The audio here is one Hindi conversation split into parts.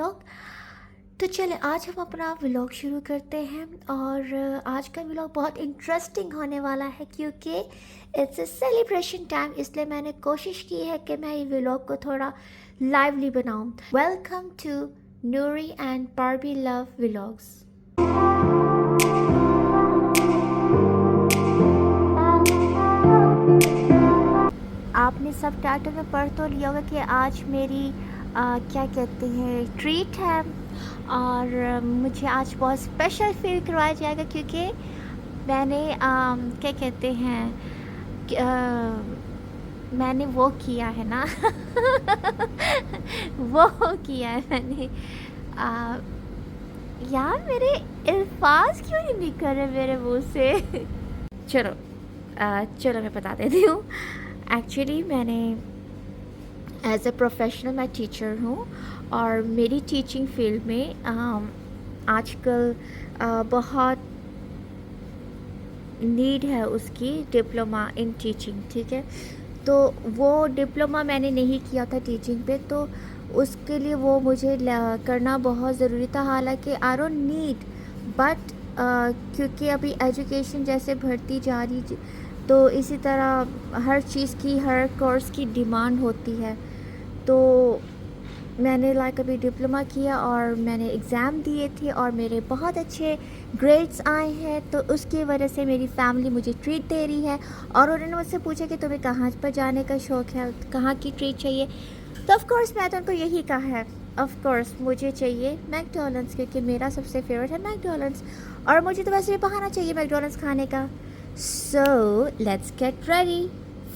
व्लॉग। तो चले आज हम अपना व्लॉग शुरू करते हैं और आज का व्लॉग बहुत इंटरेस्टिंग होने वाला है क्योंकि इट्स अ सेलिब्रेशन टाइम, इसलिए मैंने कोशिश की है कि मैं ये व्लॉग को थोड़ा लाइवली बनाऊं। Welcome to Noori and Barbie love vlogs. आपने सब टाइटल में पढ़ तो लिया होगा कि आज मेरी क्या कहते हैं ट्रीट है और मुझे आज बहुत स्पेशल फील करवाया जाएगा क्योंकि मैंने क्या कहते हैं मैंने वो किया है ना वो किया है मैंने यार मेरे अल्फाज क्यों नहीं निकल रहे मेरे मुंह से। चलो मैं बता देती हूँ। एक्चुअली मैंने एज ए प्रोफेशनल मैं टीचर हूँ और मेरी टीचिंग फील्ड में आजकल बहुत नीड है उसकी डिप्लोमा इन टीचिंग, ठीक है। तो वो डिप्लोमा मैंने नहीं किया था टीचिंग पे, तो उसके लिए वो मुझे करना बहुत ज़रूरी था। हालांकि आई डोंट नीड बट क्योंकि अभी एजुकेशन जैसे बढ़ती जा रही तो इसी तरह हर चीज़ की हर कोर्स की डिमांड होती है। तो मैंने अभी डिप्लोमा किया और मैंने एग्ज़ाम दिए थे और मेरे बहुत अच्छे ग्रेड्स आए हैं, तो उसकी वजह से मेरी फैमिली मुझे ट्रीट दे रही है और उन्होंने मुझसे पूछा कि तुम्हें कहाँ पर जाने का शौक़ है, कहाँ की ट्रीट चाहिए। तो ऑफ़ कोर्स मैं तो उनको यही कहा है, ऑफ़ कोर्स मुझे चाहिए मैकडॉनल्ड्स क्योंकि मेरा सबसे फेवरेट है मैकडॉनल्ड्स और मुझे तो वैसे भी बहाना चाहिए मैकडॉनल्ड्स खाने का। So let's get ready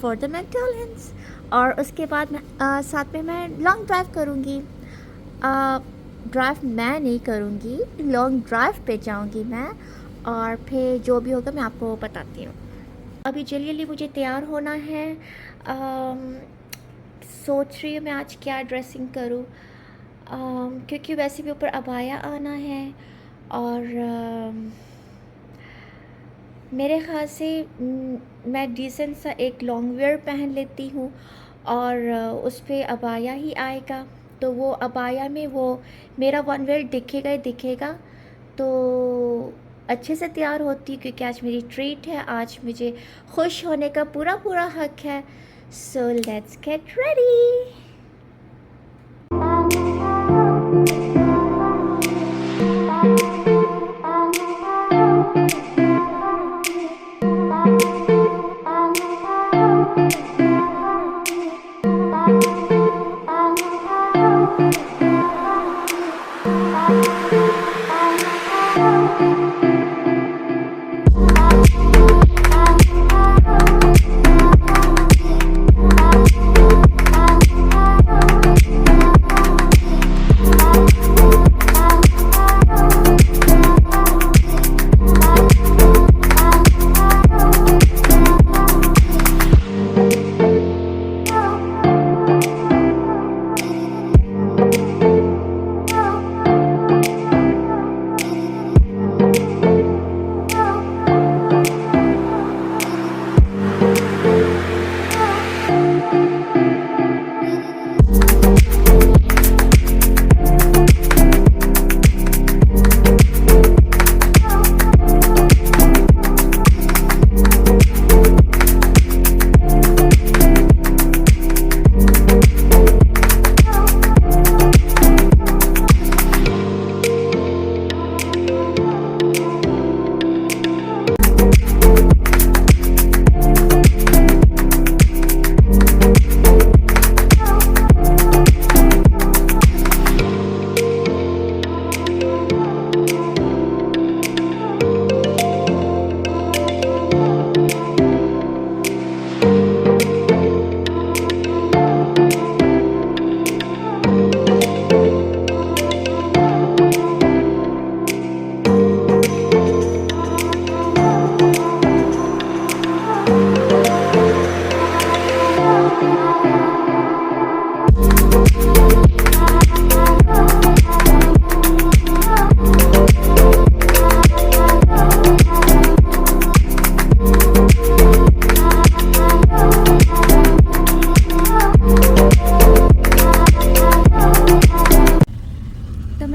for the McDonald's. और उसके बाद मैं साथ में मैं लॉन्ग ड्राइव करूँगी। ड्राइव मैं नहीं करूँगी, लॉन्ग ड्राइव पे जाऊँगी मैं और फिर जो भी होगा मैं आपको बताती हूँ। अभी जल्दी मुझे तैयार होना है। सोच रही हूँ मैं आज क्या ड्रेसिंग करूँ क्योंकि वैसे भी ऊपर अबाया आना है और मेरे ख़्याल से मैं डिसेंट सा एक लॉन्ग वेयर पहन लेती हूँ और उस पर अबाया ही आएगा। तो वो अबाया में वो मेरा वन वेयर दिखेगा ही दिखेगा। तो अच्छे से तैयार होती हूँ क्योंकि आज मेरी ट्रीट है, आज मुझे खुश होने का पूरा हक है। So let's get ready.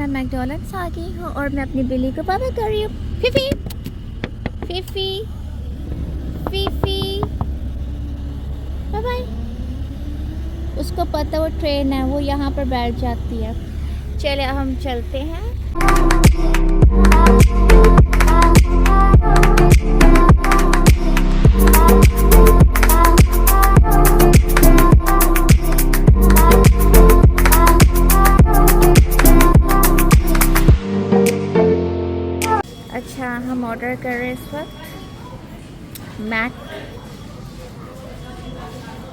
मैं मैकडॉनल्ड्स आ गई हूँ और मैं अपनी बिल्ली को बाय कर रही हूँ। Fifi Fifi Fifi bye bye. उसको पता वो ट्रेन है, वो यहाँ पर बैठ जाती है। चले हम चलते हैं। अच्छा, हम ऑर्डर कर रहे हैं इस वक्त मैक।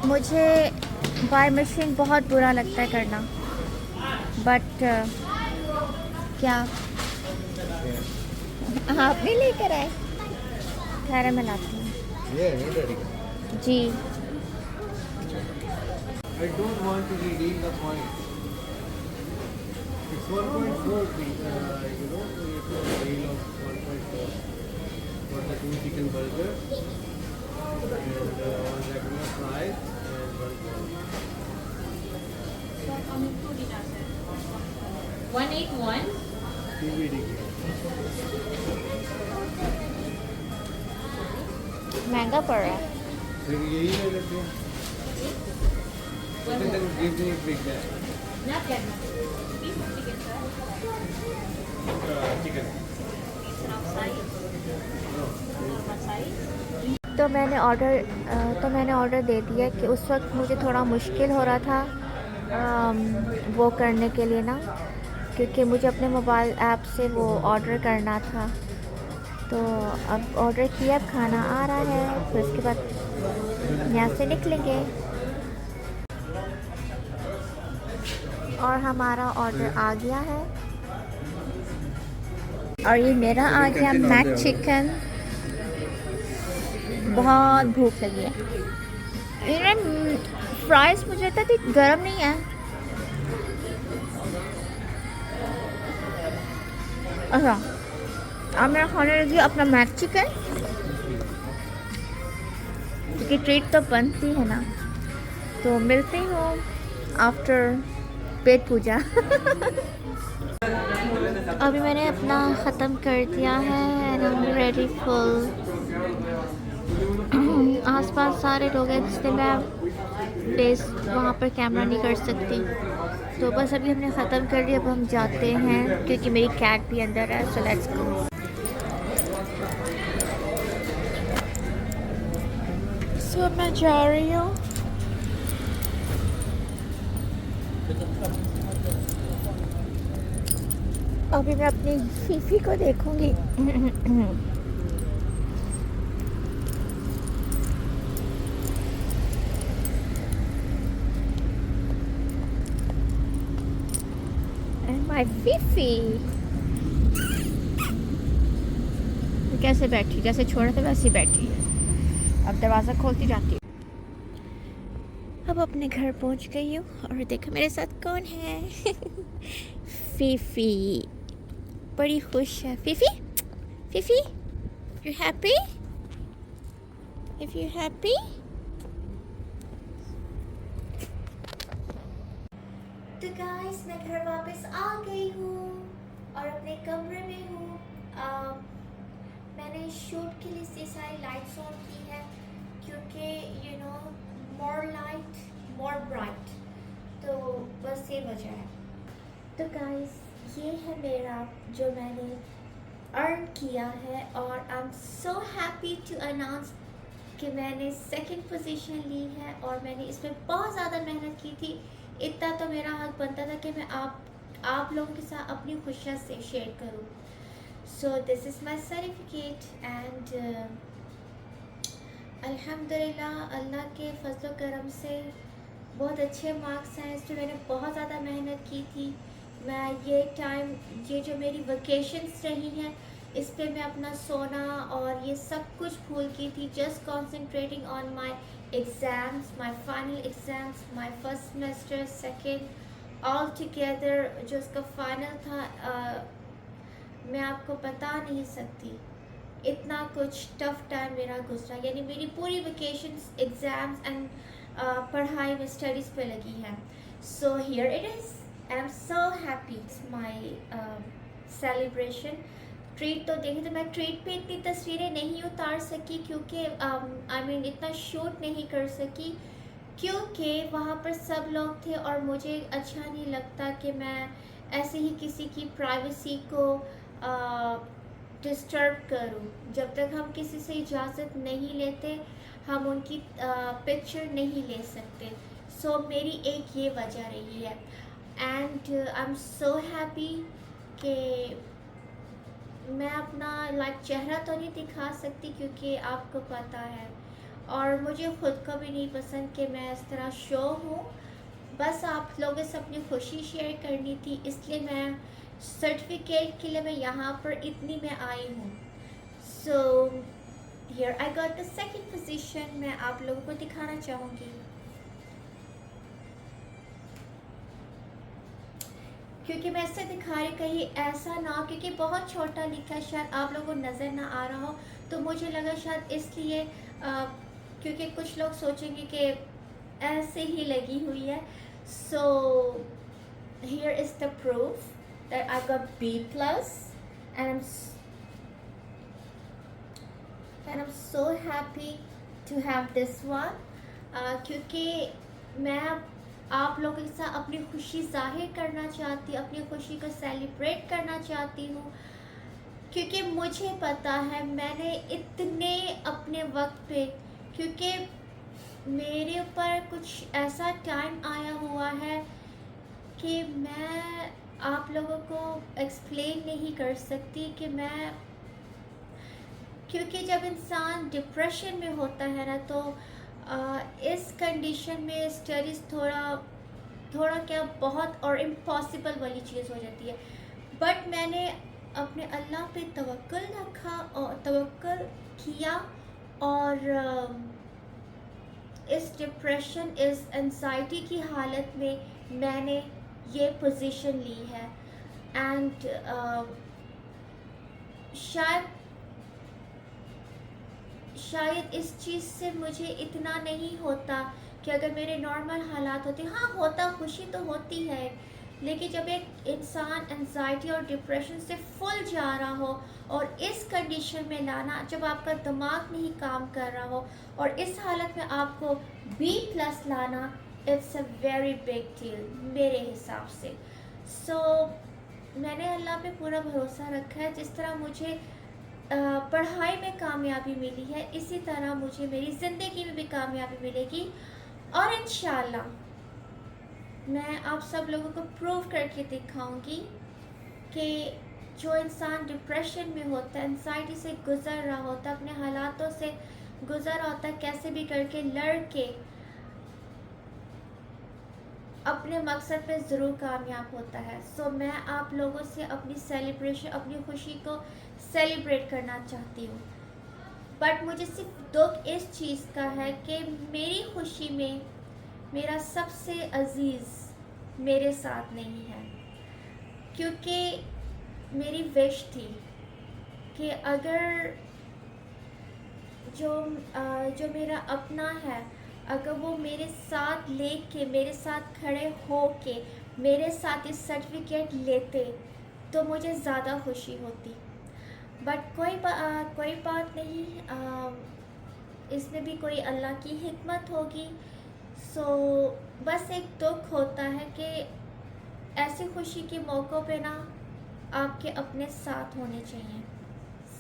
मुझे बाय मशीन बहुत बुरा लगता है करना, बट क्या आप नहीं लेकर आए? खैर मैं लाती हूँ जी। I don't want to redeem the point. It's 1.4, you know, it's a deal of 1.4 for the 2 chicken burger and 1 regular fries and 1 coke. So only 2 dinners, sir. 181. DVD. महंगा पड़ रहा है। फिर यही ले लेते हैं। Then give me a big bag. Not that much. Beef or chicken, sir? Chicken. Half size. No. Normal size. तो मैंने ऑर्डर दे दिया कि उस वक्त मुझे थोड़ा मुश्किल हो रहा था वो करने के लिए ना, क्योंकि मुझे अपने मोबाइल ऐप से वो ऑर्डर करना था। तो अब ऑर्डर किया, अब खाना आ रहा है, फिर उसके बाद यहाँ से निकलेंगे। और हमारा ऑर्डर आ गया है और ये मेरा आ गया मैक चिकन। बहुत भूख लगी है। इन्हें फ्राइज मुझे लगता है कि गर्म नहीं है। अच्छा, अब मैं खाने लगी अपना मैक चिकन, क्योंकि ट्रीट तो बनती है ना। तो मिलती हूँ आफ्टर पेट पूजा। अभी मैंने अपना ख़त्म कर दिया है and I am ready full. आसपास सारे लोग हैं, जिससे मैं फेस वहाँ पर कैमरा नहीं कर सकती। तो बस अभी हमने ख़त्म कर लिया, अब हम जाते हैं क्योंकि मेरी कैट भी अंदर है। So let's go. सो मैं जा रही हूँ। अभी मैं अपनी फीफी को देखूंगी। एंड माय फीफी कैसे बैठी, जैसे छोड़ा था वैसे ही बैठी है। अब दरवाज़ा खोलती जाती है। अब अपने घर पहुंच गई हूँ और देखो मेरे साथ कौन है। फीफी बड़ी खुश है। Phi Phi Phi Phi you happy? If you happy. तो गाइस मैं घर वापस आ गई हूँ और अपने कमरे में हूँ। मैंने शूट के लिए इतनी सारी लाइट्स ऑन की है क्योंकि you know more light more bright, तो बस ये वजह है। तो गाइस ये है मेरा जो मैंने अर्न किया है और I am so happy to announce कि मैंने सेकंड पोजीशन ली है और मैंने इसमें बहुत ज़्यादा मेहनत की थी। इतना तो मेरा हक बनता था कि मैं आप लोगों के साथ अपनी खुशियाँ से शेयर करूँ। So this is my certificate and अल्हम्दुलिल्लाह अल्लाह के फजल करम से बहुत अच्छे मार्क्स हैं। इसमें मैंने बहुत ज़्यादा मेहनत की थी। मैं ये जो मेरी वेकेशंस रही हैं, इस पे मैं अपना सोना और ये सब कुछ भूल की थी, just concentrating on my exams, my final exams, my first semester, second, all together जो उसका फाइनल था। मैं आपको बता नहीं सकती इतना कुछ टफ टाइम मेरा गुजरा, यानी मेरी पूरी वेकेशंस एग्ज़ाम्स एंड पढ़ाई में स्टडीज़ पे लगी है। So here it is I am so happy, it's my celebration. Treat तो देखी, तो मैं ट्रीट पे इतनी तस्वीरें नहीं उतार सकी क्योंकि आई मीन इतना शूट नहीं कर सकी क्योंकि वहाँ पर सब लोग थे और मुझे अच्छा नहीं लगता कि मैं ऐसे ही किसी की प्राइवेसी को डिस्टर्ब करूं। जब तक हम किसी से इजाज़त नहीं लेते हम उनकी पिक्चर नहीं ले सकते। सो मेरी एक ये वजह रही है and I am so happy कि मैं अपना चेहरा तो नहीं दिखा सकती क्योंकि आपको पता है, और मुझे ख़ुद को भी नहीं पसंद कि मैं इस तरह शो हूँ। बस आप लोगों से अपनी खुशी शेयर करनी थी, इसलिए मैं सर्टिफिकेट के लिए मैं यहाँ पर इतनी में आई हूँ। So here I got the second position. मैं आप लोगों को दिखाना चाहूँगी क्योंकि मैं इससे दिखा रही कहीं ऐसा ना, क्योंकि बहुत छोटा लिखा है, शायद आप लोगों को नज़र ना आ रहा हो, तो मुझे लगा शायद इसलिए क्योंकि कुछ लोग सोचेंगे कि ऐसे ही लगी हुई है। So here is the proof that I got B+ and I am so happy to have this one, क्योंकि मैं आप लोगों के साथ अपनी खुशी जाहिर करना चाहती, अपनी खुशी को सेलिब्रेट करना चाहती हूँ क्योंकि मुझे पता है मैंने इतने अपने वक्त पे, क्योंकि मेरे ऊपर कुछ ऐसा टाइम आया हुआ है कि मैं आप लोगों को एक्सप्लेन नहीं कर सकती कि मैं, क्योंकि जब इंसान डिप्रेशन में होता है ना तो इस कंडीशन में स्टडीज़ थोड़ा क्या बहुत और इम्पॉसिबल वाली चीज़ हो जाती है। बट मैंने अपने अल्लाह पे तवक्कुल रखा और तवक्कुल किया और इस डिप्रेशन, इस एंजाइटी की हालत में मैंने ये पोजीशन ली है एंड शायद इस चीज़ से मुझे इतना नहीं होता कि अगर मेरे नॉर्मल हालात होते, हाँ होता, खुशी तो होती है, लेकिन जब एक इंसान एंजाइटी और डिप्रेशन से फुल जा रहा हो और इस कंडीशन में लाना, जब आपका दिमाग नहीं काम कर रहा हो और इस हालत में आपको B+ लाना, it's a very big deal मेरे हिसाब से। सो मैंने अल्लाह पे पूरा भरोसा रखा है। जिस तरह मुझे पढ़ाई में कामयाबी मिली है, इसी तरह मुझे मेरी ज़िंदगी में भी कामयाबी मिलेगी और इंशाल्लाह मैं आप सब लोगों को प्रूव करके दिखाऊंगी कि जो इंसान डिप्रेशन में होता है, एंजाइटी से गुज़र रहा होता है, अपने हालातों से गुज़र रहा होता है, कैसे भी करके लड़ के अपने मकसद पे ज़रूर कामयाब होता है। सो मैं आप लोगों से अपनी सेलिब्रेशन, अपनी खुशी को सेलिब्रेट करना चाहती हूँ। बट मुझे सिर्फ दुख इस चीज़ का है कि मेरी खुशी में मेरा सबसे अज़ीज़ मेरे साथ नहीं है, क्योंकि मेरी विश थी कि अगर जो मेरा अपना है, अगर वो मेरे साथ लेके, मेरे साथ खड़े हो के मेरे साथ इस सर्टिफिकेट लेते तो मुझे ज़्यादा खुशी होती। बट कोई बात नहीं, इसमें भी कोई अल्लाह की हिकमत होगी। सो बस एक दुख होता है कि ऐसी खुशी के मौक़ों पे ना आपके अपने साथ होने चाहिए।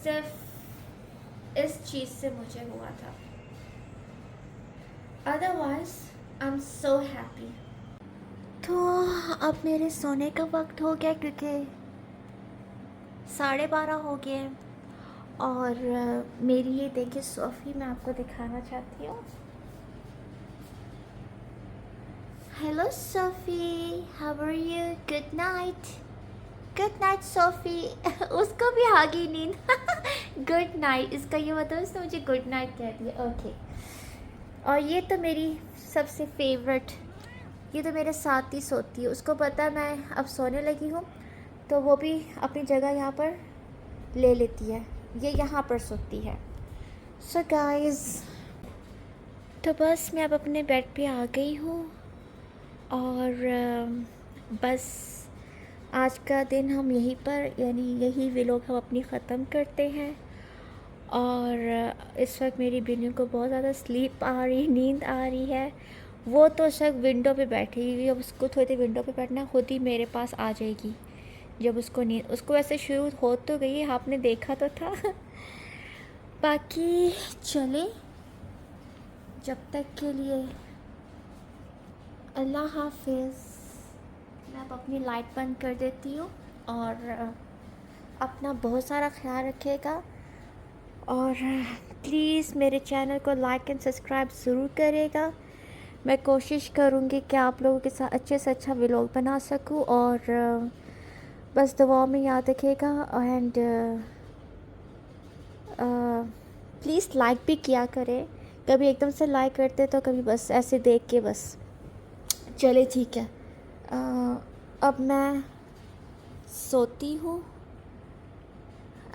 सिर्फ इस चीज़ से मुझे हुआ था, otherwise I am so happy. तो अब मेरे सोने का वक्त हो गया क्योंकि 12:30 हो गए और मेरी ये देखिए सोफ़ी मैं आपको दिखाना चाहती हूँ। Hello Sophie, how are you? Good night Sophie. उसको भी आ गई नींद। गुड नाइट, इसका ये मतलब उसने मुझे गुड नाइट कह दिया। ओके। और ये तो मेरी सबसे फेवरेट, ये तो मेरे साथ ही सोती है, उसको पता है मैं अब सोने लगी हूँ तो वो भी अपनी जगह यहाँ पर ले लेती है, ये यहाँ पर सोती है। सो गाइस, तो बस मैं अब अपने बेड पे आ गई हूँ और बस आज का दिन हम यहीं पर यानी यही व्लॉग हम अपनी ख़त्म करते हैं। और इस वक्त मेरी बिन्नी को बहुत ज़्यादा स्लीप आ रही, नींद आ रही है। वो तो शायद विंडो पे बैठी हुई, अब उसको थोड़ी देर विंडो पे बैठना, खुद ही मेरे पास आ जाएगी जब उसको नींद, उसको ऐसे शुरू हो तो गई है, आपने देखा तो था। बाकी चले, जब तक के लिए अल्लाह हाफिज़। मैं अब अपनी लाइट बंद कर देती हूँ और अपना बहुत सारा ख्याल रखिएगा। और प्लीज़ मेरे चैनल को लाइक एंड सब्सक्राइब ज़रूर करिएगा। मैं कोशिश करूँगी कि आप लोगों के साथ अच्छे से अच्छा व्लॉग बना सकूँ। और बस दुआओं में याद रखिएगा। एंड प्लीज़ लाइक भी किया करें, कभी एकदम से लाइक करते तो कभी बस ऐसे देख के बस। चले ठीक है, अब मैं सोती हूँ।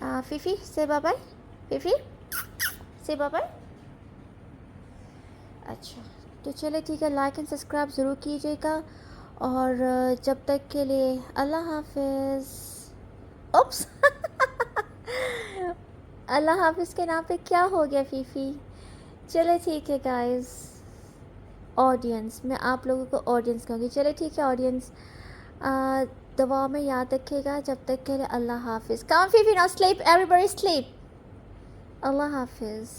फीफी से बाय बाय, फीफी से बाय बाय। अच्छा तो चले ठीक है, लाइक एंड सब्सक्राइब ज़रूर कीजिएगा। और जब तक के लिए अल्लाह हाफिज़। ओप्स अल्लाह हाफिज़ के नाम पे क्या हो गया फीफी। चले ठीक है गाइस, ऑडियंस, मैं आप लोगों को ऑडियंस कहूँगी। चले ठीक है ऑडियंस, दुआ में याद रखिएगा। जब तक के लिए अल्लाह हाफिज़। Come Fifi, now sleep, everybody sleep. Allah हाफिज़।